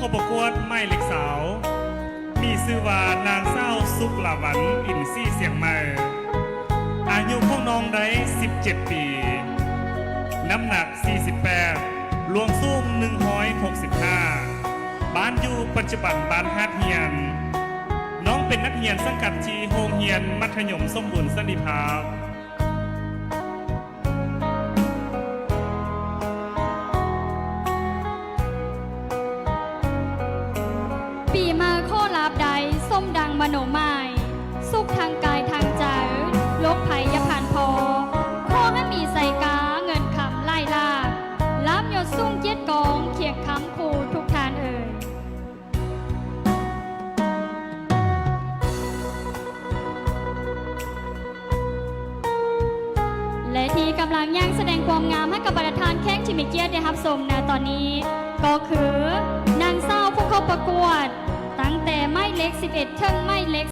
เข้าประกวดไม่เล็กสาวมีชื่อว่านางเศร้าสุกลาวันอินซี่เสียงใหม่อายุของน้องได้17 ปีน้ำหนัก48ลวงสูง165บ้านอยู่ปัจจุบันบ้านฮาดเฮียนน้องเป็นนักเรียนสังกัดที่โรงเรียนมัธยมสมบูรณ์สันติภาพปีมาโคลาบใดส้มดังมโนไม้สุขทางกายทางใจโลกภัยยผ่านพอขอให้มีใส่กาเงินคำไล่ลาล้ำยศสูงเกียรติกองเคียงคำคูทุกทานเอ่ยและที่กำลังย่างแสดงความงามให้กับประธานแข้งที่มีเกียรติได้รับชมในตอนนี้ก็คือนางเศร้าผู้เข้าประกวดตั้งแต่ไม่เล็ก11เท่งไม่เล็ก